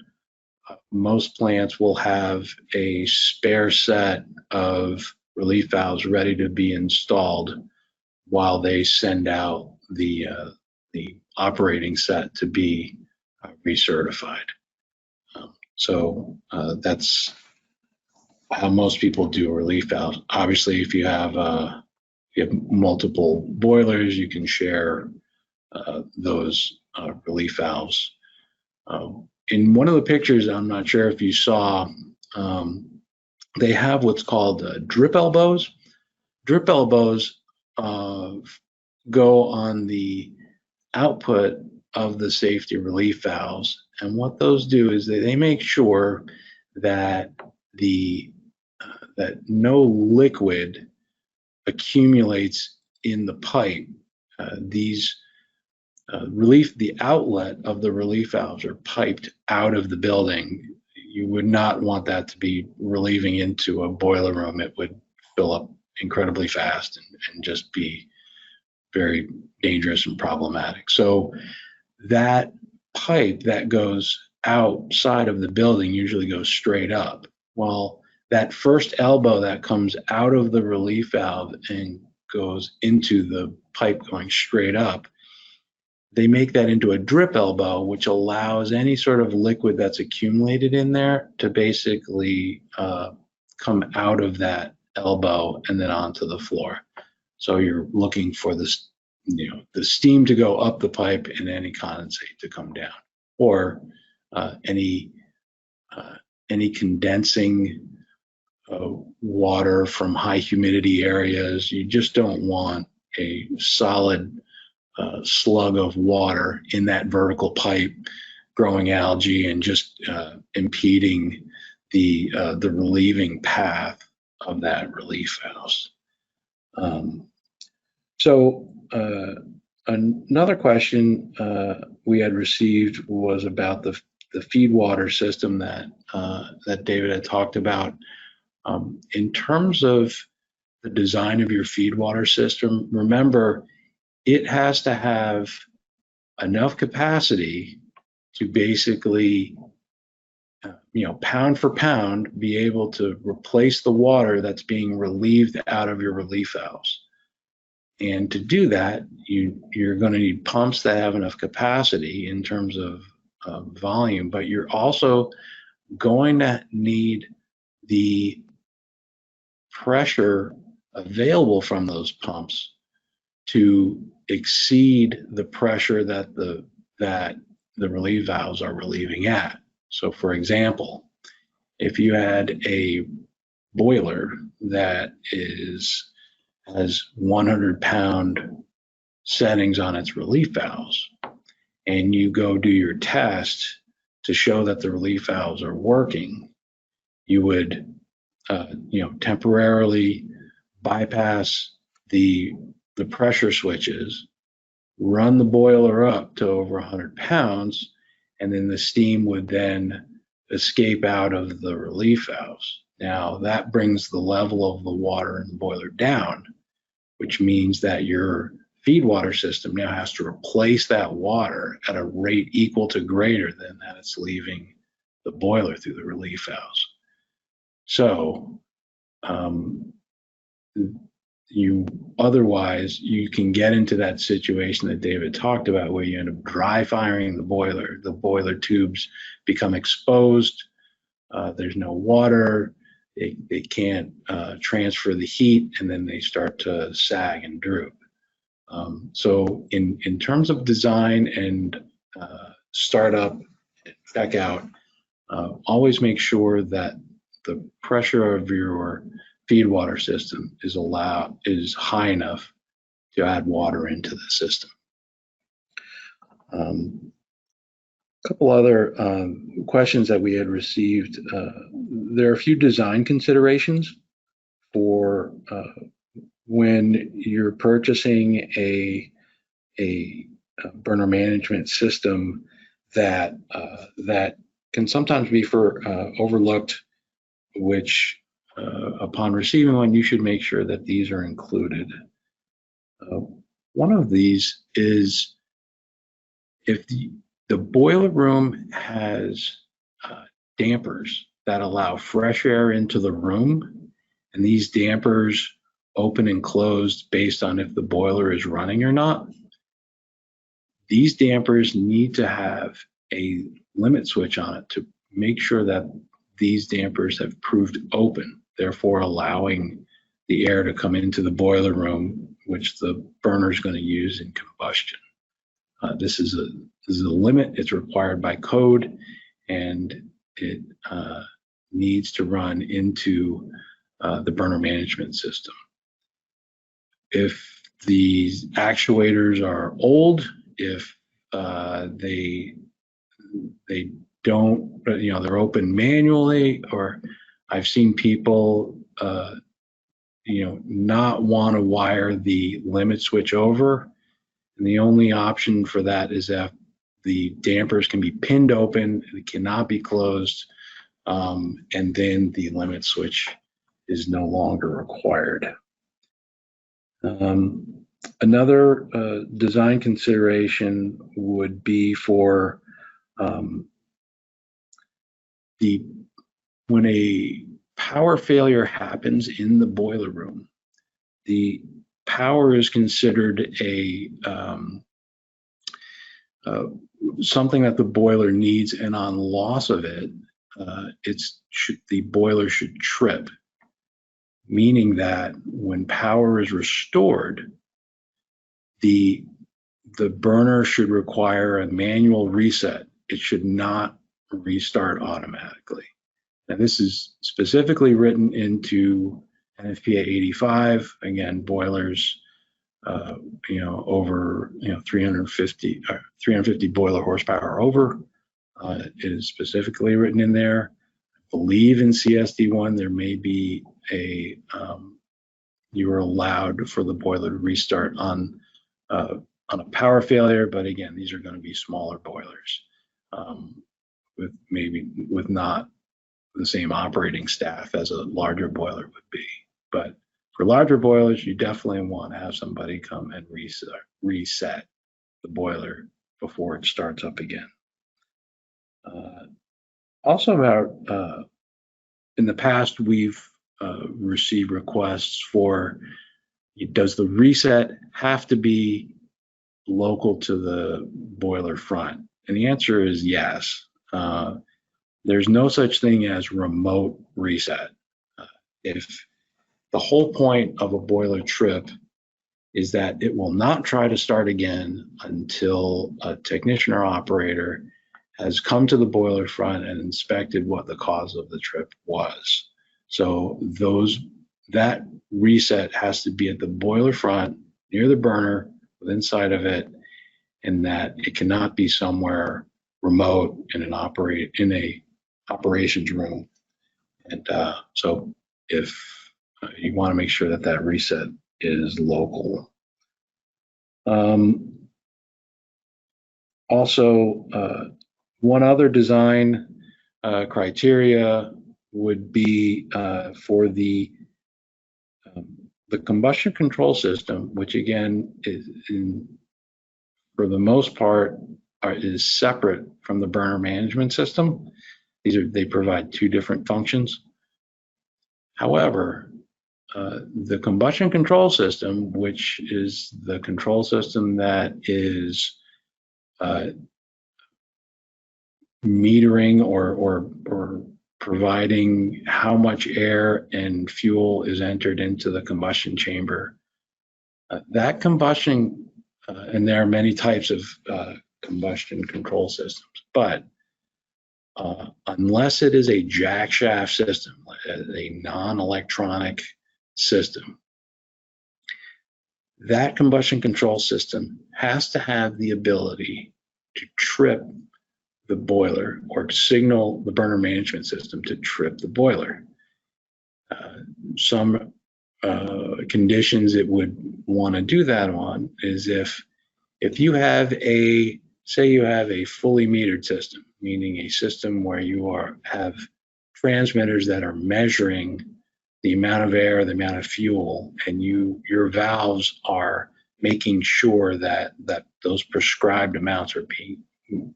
Speaker 3: most plants will have a spare set of relief valves ready to be installed while they send out the operating set to be recertified. So that's how most people do relief valves. Obviously, if you have multiple boilers, you can share those relief valves. In one of the pictures, I'm not sure if you saw, they have what's called drip elbows. Drip elbows go on the output of the safety relief valves, and what those do is they make sure that that no liquid accumulates in the pipe. The outlet of the relief valves are piped out of the building. You would not want that to be relieving into a boiler room. It would fill up incredibly fast and just be very dangerous and problematic. So that pipe that goes outside of the building usually goes straight up. Well, that first elbow that comes out of the relief valve and goes into the pipe going straight up, they make that into a drip elbow, which allows any sort of liquid that's accumulated in there to basically come out of that elbow and then onto the floor. So you're looking for this, the steam to go up the pipe and any condensate to come down, or any condensing water from high humidity areas. You just don't want a solid slug of water in that vertical pipe growing algae and just impeding the relieving path of that relief valve. So another question we had received was about the feed water system that David had talked about. In terms of the design of your feed water system, remember, it has to have enough capacity to basically, pound for pound, be able to replace the water that's being relieved out of your relief valves. And to do that, you're going to need pumps that have enough capacity in terms of volume, but you're also going to need the pressure available from those pumps to exceed the pressure that the relief valves are relieving at. So for example, if you had a boiler that has 100-pound settings on its relief valves, and you go do your test to show that the relief valves are working, you would temporarily bypass the pressure switches, run the boiler up to over 100 pounds, and then the steam would then escape out of the relief valves. Now that brings the level of the water in the boiler down, which means that your feed water system now has to replace that water at a rate equal to greater than that it's leaving the boiler through the relief valves. So otherwise you can get into that situation that David talked about where you end up dry firing the boiler tubes become exposed, there's no water, they can't transfer the heat, and then they start to sag and droop. So in terms of design and startup, checkout, always make sure that the pressure of your feed water system is high enough to add water into the system. A couple other questions that we had received. There are a few design considerations for when you're purchasing a burner management system that can sometimes be overlooked, which upon receiving one, you should make sure that these are included. One of these is if the boiler room has dampers that allow fresh air into the room, and these dampers open and close based on if the boiler is running or not. These dampers need to have a limit switch on it to make sure that these dampers have proved open, therefore allowing the air to come into the boiler room, which the burner is going to use in combustion. This is a limit. It's required by code, and it needs to run into the burner management system. If these actuators are old, if they don't, they're open manually, or I've seen people, not want to wire the limit switch over. And the only option for that is if the dampers can be pinned open, it cannot be closed, and then the limit switch is no longer required. Another design consideration would be for when a power failure happens in the boiler room, the power is considered something that the boiler needs, and on loss of it, the boiler should trip, meaning that when power is restored, the burner should require a manual reset. It should not restart automatically. Now, this is specifically written into NFPA 85. Again, boilers, over 350 boiler horsepower or over. It is specifically written in there. I believe in CSD1 there may be you are allowed for the boiler to restart on a power failure, but again, these are going to be smaller boilers with not the same operating staff as a larger boiler would be. But for larger boilers, you definitely want to have somebody come and reset the boiler before it starts up again. Also, about in the past, we've received requests for, does the reset have to be local to the boiler front? And the answer is yes. There's no such thing as remote reset. If the whole point of a boiler trip is that it will not try to start again until a technician or operator has come to the boiler front and inspected what the cause of the trip was. So that reset has to be at the boiler front, near the burner, inside of it, and that it cannot be somewhere remote in a operations room. And so if you want to make sure that that reset is local. Also, one other design criteria would be for the combustion control system, which again is for the most part is separate from the burner management system. They provide two different functions. However, the combustion control system, which is the control system that is metering or providing how much air and fuel is entered into the combustion chamber. That combustion, and there are many types of combustion control systems, but unless it is a jack shaft system, a non-electronic system, that combustion control system has to have the ability to trip the boiler or signal the burner management system to trip the boiler. Some conditions it would want to do that on is if you have say you have a fully metered system, meaning a system where you have transmitters that are measuring the amount of air, the amount of fuel, and your valves are making sure that those prescribed amounts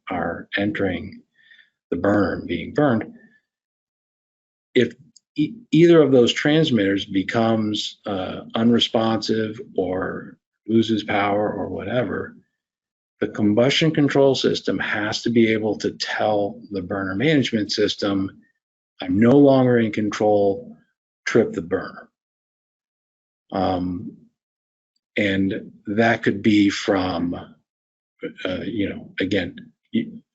Speaker 3: are entering the burner and being burned. If either of those transmitters becomes unresponsive or loses power or whatever, the combustion control system has to be able to tell the burner management system, I'm no longer in control, trip the burner. And that could be from, again,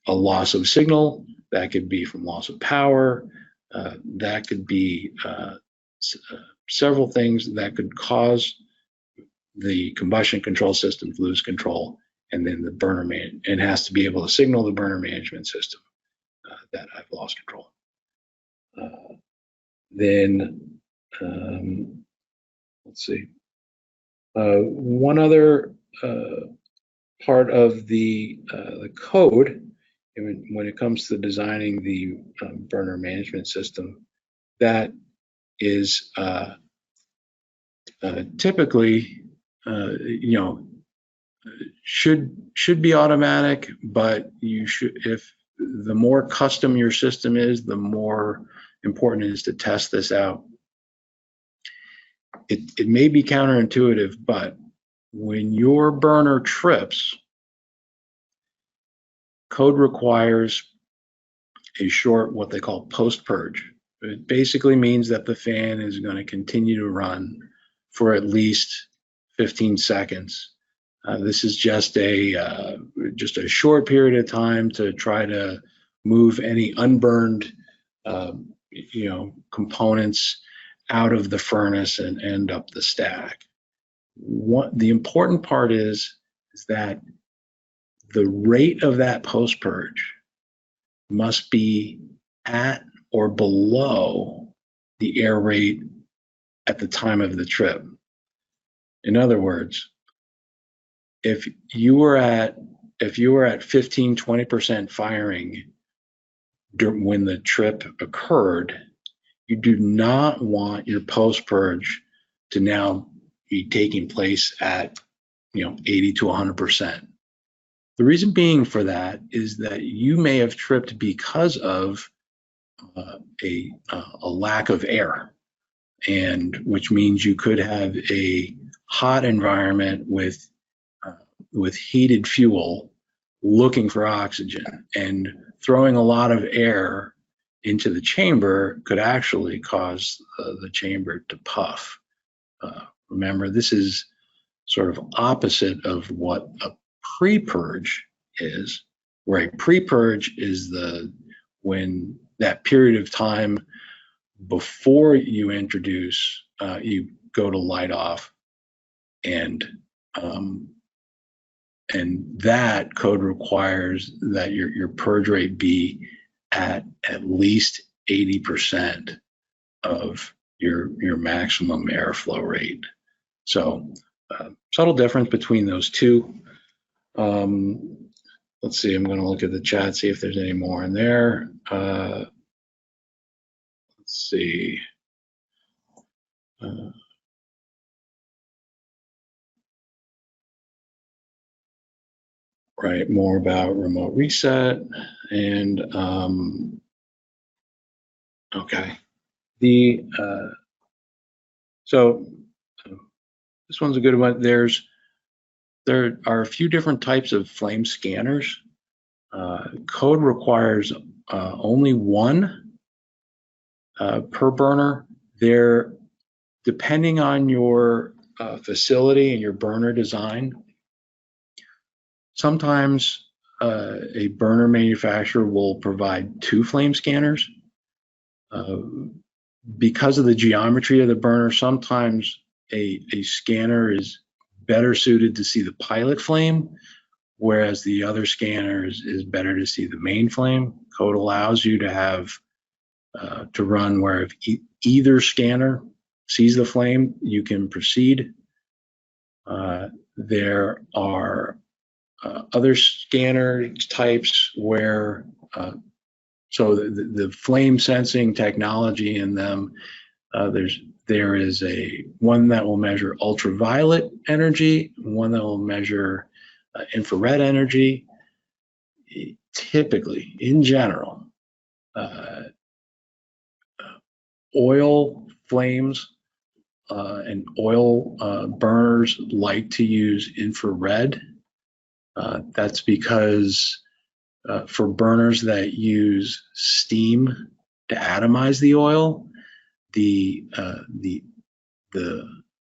Speaker 3: a loss of signal, that could be from loss of power, that could be several things that could cause the combustion control system to lose control, and then the burner it has to be able to signal the burner management system that I've lost control. Then let's see. One other part of the code, when it comes to designing the burner management system, that is typically, should be automatic, but you should, if the more custom your system is, the more important it is to test this out. It may be counterintuitive, but when your burner trips, code requires a short, what they call post-purge. It basically means that the fan is going to continue to run for at least 15 seconds. This is just a short period of time to try to move any unburned, components out of the furnace and end up the stack. The important part is that the rate of that post-purge must be at or below the air rate at the time of the trip. In other words, if you were at 15-20% firing when the trip occurred, you do not want your post-purge to now be taking place at 80 to 100%. The reason being for that is that you may have tripped because of a lack of air, and which means you could have a hot environment with heated fuel looking for oxygen, and throwing a lot of air into the chamber could actually cause the chamber to puff. Remember, this is sort of opposite of what a pre-purge is, where a pre-purge is when that period of time before you introduce, you go to light off, and that code requires that your purge rate be at least 80% of your maximum airflow rate. So subtle difference between those two. Let's see, I'm going to look at the chat, see if there's any more in there. Let's see. Right, more about remote reset, and okay. So this one's a good one. There are a few different types of flame scanners. Code requires only one per burner. They're depending on your facility and your burner design. Sometimes a burner manufacturer will provide 2 flame scanners. Because of the geometry of the burner, sometimes a scanner is better suited to see the pilot flame, whereas the other scanner is better to see the main flame. Code allows you to have to run where if either scanner sees the flame, you can proceed. There are other scanner types where so the flame sensing technology in them, there is a one that will measure ultraviolet energy, one that will measure infrared energy. Typically, in general, oil flames and oil burners like to use infrared. That's because for burners that use steam to atomize the oil, the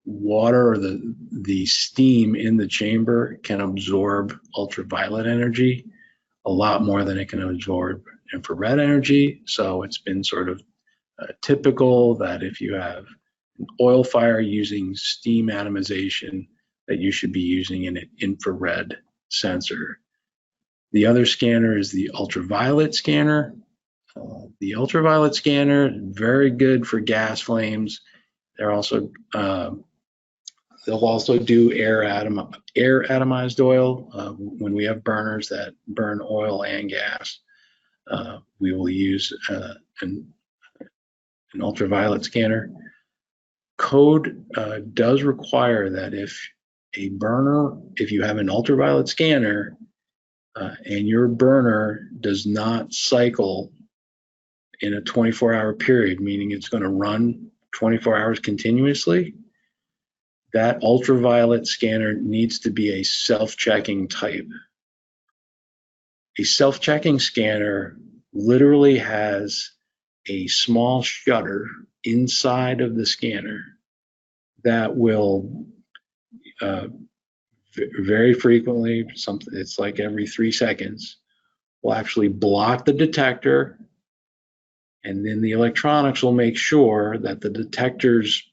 Speaker 3: water or the steam in the chamber can absorb ultraviolet energy a lot more than it can absorb infrared energy. So it's been sort of typical that if you have an oil fire using steam atomization, that you should be using an infrared sensor. The other scanner is the ultraviolet scanner. The ultraviolet scanner, very good for gas flames. They're also they'll also do air atomized oil. When we have burners that burn oil and gas, we will use an ultraviolet scanner. Code does require that if you have an ultraviolet scanner and your burner does not cycle in a 24-hour period, meaning it's going to run 24 hours continuously, that ultraviolet scanner needs to be a self-checking type. A self-checking scanner literally has a small shutter inside of the scanner that will very frequently, it's like every 3 seconds, will actually block the detector, and then the electronics will make sure that the detector's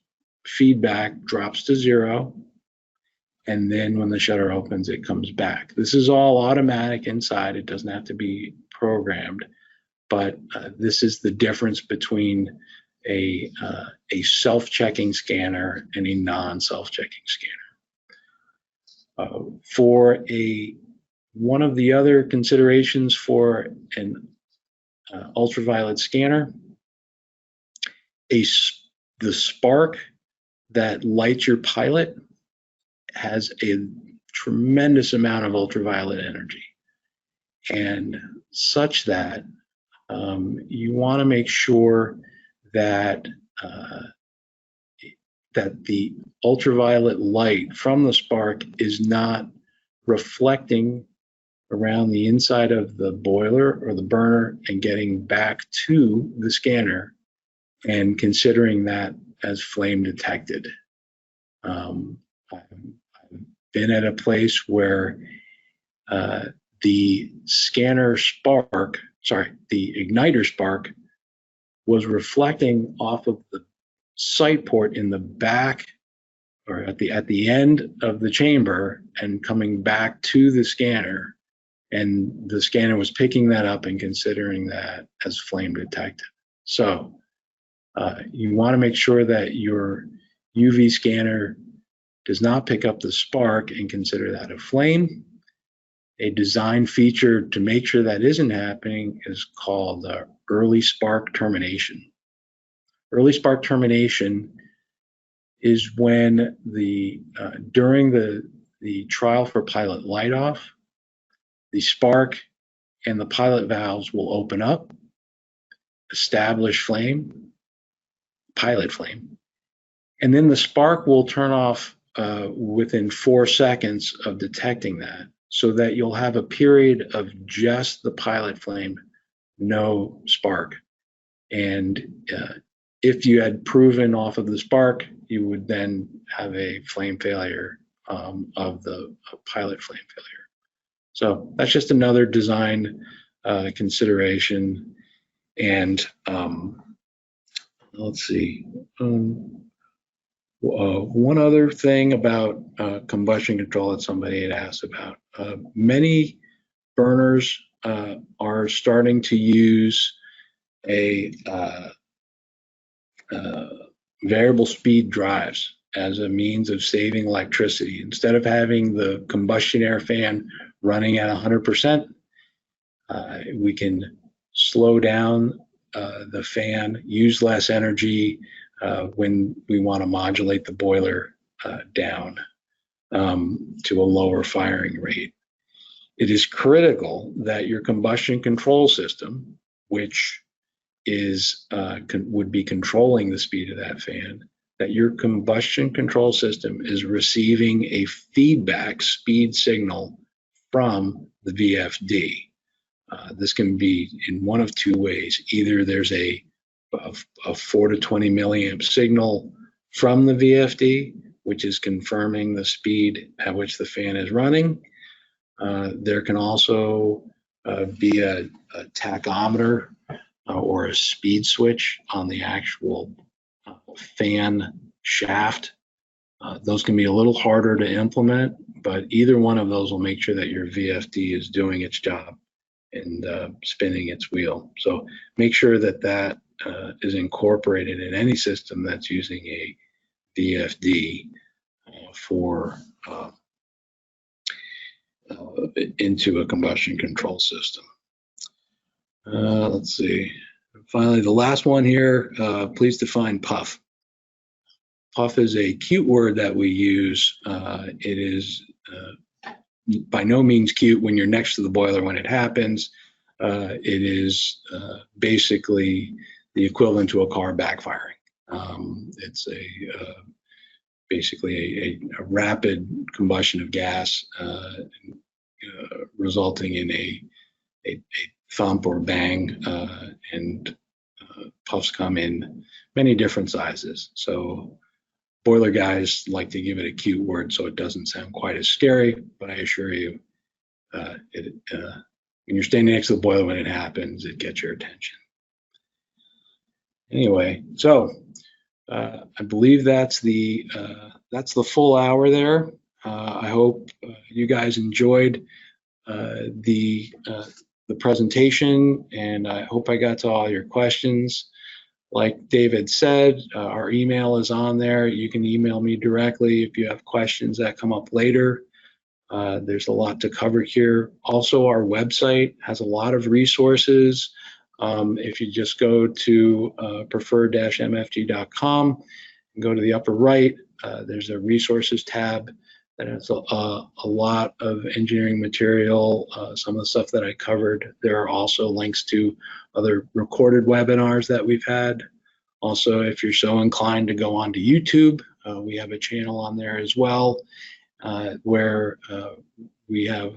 Speaker 3: feedback drops to 0, and then when the shutter opens, it comes back. This is all automatic inside. It doesn't have to be programmed, but this is the difference between a self-checking scanner and a non-self-checking scanner. One of the other considerations for an ultraviolet scanner, the spark that lights your pilot has a tremendous amount of ultraviolet energy, and such that you want to make sure that that the ultraviolet light from the spark is not reflecting around the inside of the boiler or the burner and getting back to the scanner and considering that as flame detected. I've been at a place where the igniter spark was reflecting off of the sight port in the back or at the end of the chamber and coming back to the scanner, and the scanner was picking that up and considering that as flame detected. So you want to make sure that your UV scanner does not pick up the spark and consider that a flame. A design feature to make sure that isn't happening is called early spark termination. Early spark termination is when during the trial for pilot light off, the spark and the pilot valves will open up, establish flame, pilot flame, And then the spark will turn off within 4 seconds of detecting that, so that you'll have a period of just the pilot flame, no spark. And if you had proven off of the spark, you would then have a flame failure of the pilot flame failure. So that's just another design consideration. And let's see. One other thing about combustion control that somebody had asked about. Many burners are starting to use a variable speed drives as a means of saving electricity. Instead of having the combustion air fan running at 100%, we can slow down the fan, use less energy when we want to modulate the boiler down to a lower firing rate. It is critical that your combustion control system, which is would be controlling the speed of that fan, that your combustion control system is receiving a feedback speed signal from the VFD. This can be in one of two ways. Either there's a 4 to 20 milliamp signal from the VFD, which is confirming the speed at which the fan is running. There can also be a tachometer or a speed switch on the actual fan shaft. Those can be a little harder to implement, but either one of those will make sure that your VFD is doing its job and spinning its wheel. So make sure that that is incorporated in any system that's using a VFD for into a combustion control system. Let's see. Finally, the last one here, please define puff. Puff is a cute word that we use. It is by no means cute when you're next to the boiler when it happens. It is basically the equivalent to a car backfiring. It's basically a rapid combustion of gas resulting in a thump or bang, and puffs come in many different sizes. So boiler guys like to give it a cute word so it doesn't sound quite as scary, but I assure you, when you're standing next to the boiler when it happens, it gets your attention. Anyway, so I believe that's the full hour there. I hope you guys enjoyed the presentation, and I hope I got to all your questions. Like David said, our email is on there. You can email me directly if you have questions that come up later. There's a lot to cover here. Also, our website has a lot of resources. If you just go to preferred-mfg.com and go to the upper right, there's a resources tab that has a lot of engineering material, some of the stuff that I covered. There are also links to other recorded webinars that we've had. Also, if you're so inclined to go onto YouTube, we have a channel on there as well, where we have,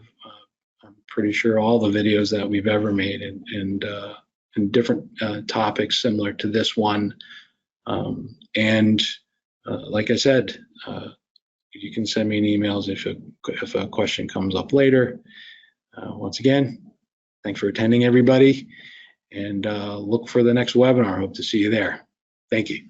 Speaker 3: I'm pretty sure, all the videos that we've ever made and different topics similar to this one. Like I said, you can send me an email if a question comes up later. Once again, thanks for attending, everybody, and look for the next webinar. Hope to see you there. Thank you.